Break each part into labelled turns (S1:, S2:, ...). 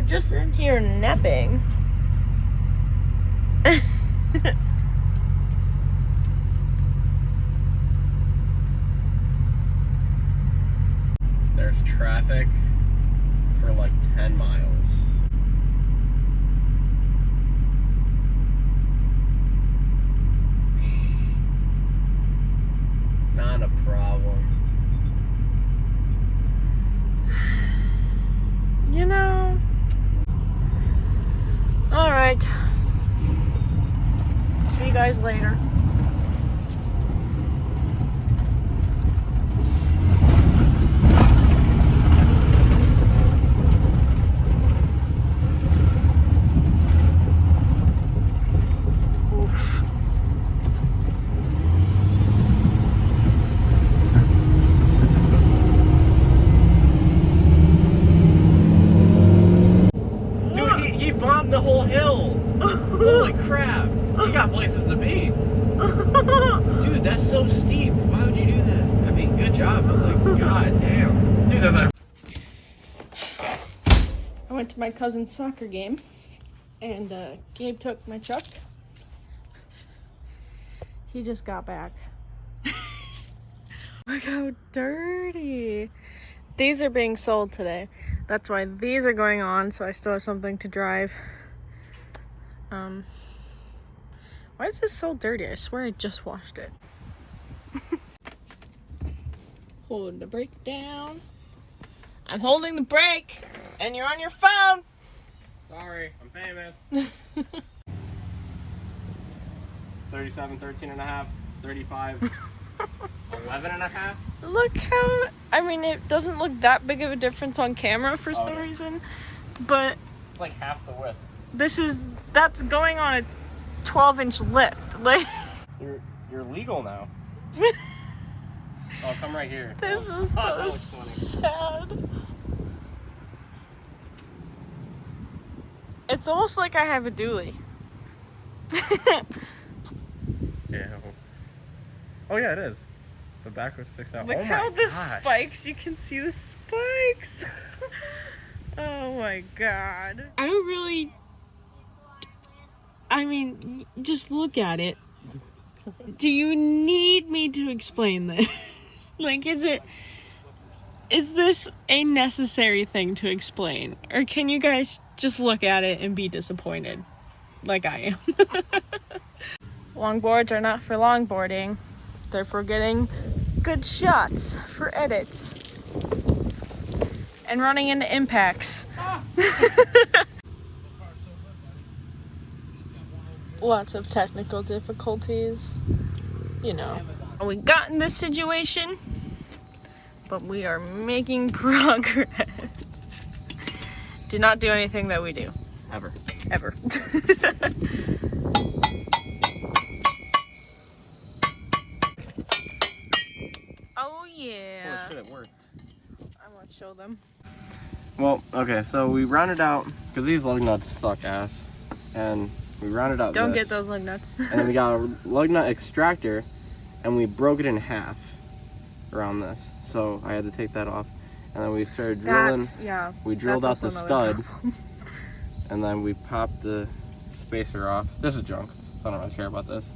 S1: just in here napping.
S2: There's traffic for like 10 miles. Not a problem.
S1: You know. All right. See you guys later. Oof.
S2: Dude, he bombed the whole hill. Holy crap. He got places to be. Dude, that's so steep. Why would you do that? I mean, good job, but like, god damn. Dude, that's like...
S1: I went to my cousin's soccer game, and Gabe took my truck. He just got back. Look how dirty. These are being sold today. That's why these are going on, so I still have something to drive. Why is this so dirty? I swear I just washed it. Hold the brake down. I'm holding the brake, and you're on your phone.
S2: Sorry, I'm famous. 37, 13 and a half, 35, 11 and a half.
S1: Look how, I mean, it doesn't look that big of a difference on camera for some reason, but
S2: It's like half the width.
S1: that's going on a 12-inch lift. Like,
S2: You're legal now. Oh, come right here.
S1: this is so sad. It's almost like I have a dually.
S2: Yeah. Oh yeah, it is. The back was sticks out.
S1: Look
S2: Oh
S1: how
S2: my
S1: the
S2: gosh.
S1: spikes, you can see the spikes. Oh my god. I don't really, I mean, just look at it. Do you need me to explain this? Like, is this a necessary thing to explain? Or can you guys just look at it and be disappointed? Like I am. Longboards are not for longboarding. They're for getting good shots for edits. And running into impacts. Lots of technical difficulties. You know. We got in this situation, but we are making progress. Do not do anything that we do.
S2: Ever.
S1: Ever. Oh yeah.
S2: Oh shit, it worked.
S1: I want to show them.
S2: Well, okay, so we rounded out, because these lug nuts suck ass, and we rounded out
S1: Don't
S2: this,
S1: get those lug nuts.
S2: and then we got a lug nut extractor, and we broke it in half around this. So I had to take that off, and then we started drilling. We drilled out the stud, and then we popped the spacer off. This is junk, so I don't really care about this.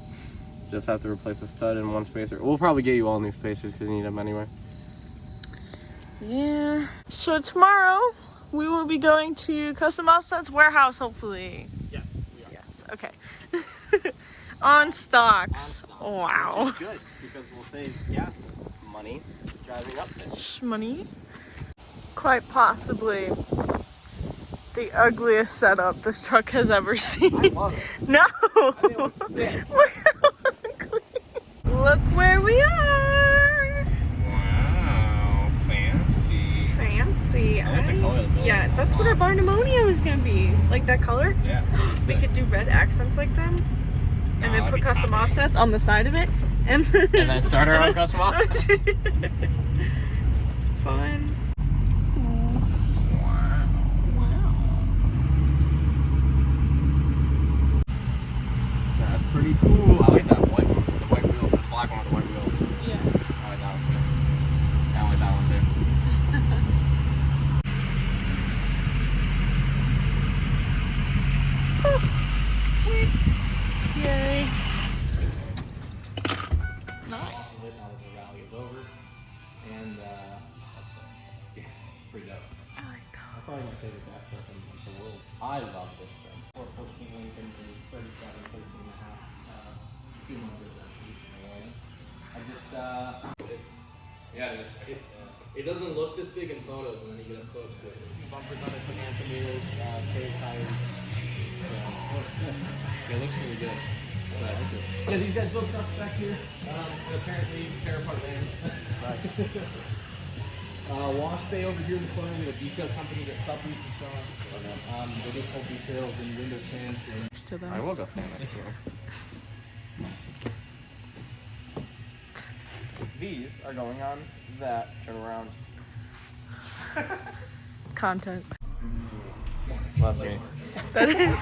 S2: Just have to replace the stud and one spacer. We'll probably get you all new spacers because you need them anyway.
S1: Yeah. So tomorrow we will be going to Custom Offset's warehouse, hopefully.
S2: Yes, we are.
S1: Yes. Okay. On stocks. Wow.
S2: Which is good because we'll save gas money driving up this.
S1: Money. Quite possibly the ugliest setup this truck has ever seen.
S2: I love it.
S1: No.
S2: I think it looks sick.
S1: Look how ugly. Look where we are.
S2: Wow, fancy.
S1: Fancy.
S2: I like the color of the building.
S1: Yeah, that's what our barn-ammonia was gonna be. Like that color?
S2: Yeah.
S1: We could do red accents like them. And then
S2: that'd
S1: put
S2: be
S1: custom
S2: topping.
S1: offsets on the side of it. And
S2: then start our own custom offsets.
S1: Fun.
S2: Wow.
S1: Wow.
S2: That's pretty cool. I like that white one with the white wheels, the black one with the white wheels.
S1: Yeah.
S2: I like that one too. I like that one too.
S1: Yay. Nice.
S2: Now that the rally is over, and that's yeah, it's pretty dope.
S1: I like that.
S2: I'm probably gonna take it back for the world. I love this thing. 414 Lincoln is 37, 13 and a half. 200 I just it doesn't look this big in photos, and then you get up close to it. Bumpers on it, put mirrors, spare tires. Yeah, it looks really good. Yeah, these guys built trucks back here. Apparently, tear apart vans. Right. Wash bay over here in the corner. We have a detail company that subleases from us. They do full details and window stands.
S1: Next to them.
S2: I will go stand next to them. These are going on that. Turn around.
S1: Content.
S2: That's me.
S1: That is.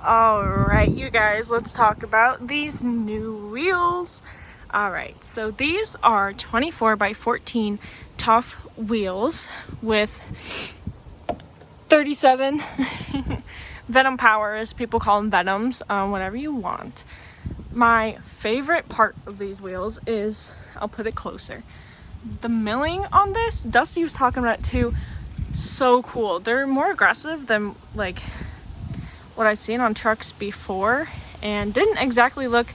S1: Alright, you guys, let's talk about these new wheels. Alright, so these are 24 by 14 tough wheels with 37 Venom powers. People call them Venoms, whatever you want. My favorite part of these wheels is, I'll put it closer, the milling on this. Dusty was talking about it too. So cool. They're more aggressive than like what I've seen on trucks before, and didn't exactly look,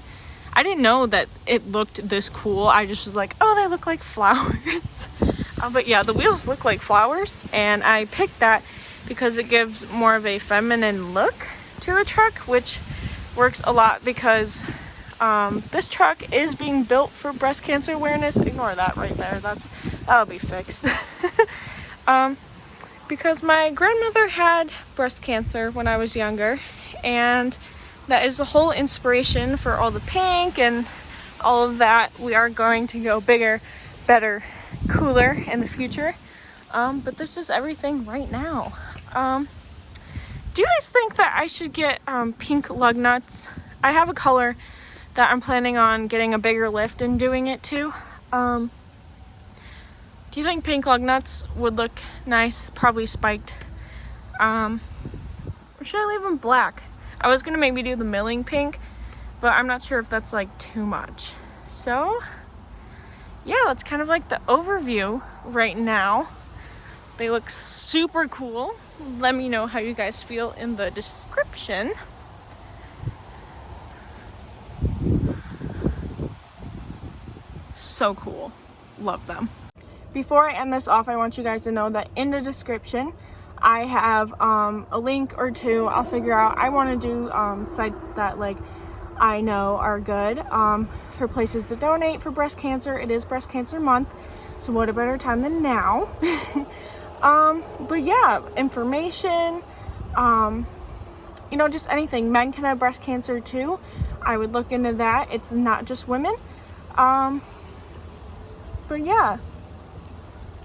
S1: I didn't know that it looked this cool. I just was like, oh, they look like flowers. But yeah, the wheels look like flowers, and I picked that because it gives more of a feminine look to the truck, which works a lot because this truck is being built for breast cancer awareness. Ignore that right there, that'll be fixed. Because my grandmother had breast cancer when I was younger, and that is the whole inspiration for all the pink and all of that. We are going to go bigger, better, cooler in the future. But this is everything right now. Do you guys think that I should get pink lug nuts? I have a color that I'm planning on getting a bigger lift and doing it to. Do you think pink lug nuts would look nice? Probably spiked. Or should I leave them black? I was gonna maybe do the milling pink, but I'm not sure if that's like too much. So yeah, that's kind of like the overview right now. They look super cool. Let me know how you guys feel in the description. So cool. Love them. Before I end this off, I want you guys to know that in the description I have a link or two. I'll figure out. I want to do sites that like I know are good for places to donate for breast cancer. It is breast cancer month, so what a better time than now. But yeah, information, you know, just anything. Men can have breast cancer too. I would look into that. It's not just women. But yeah,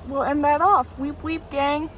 S1: we'll end that off. Weep weep, gang.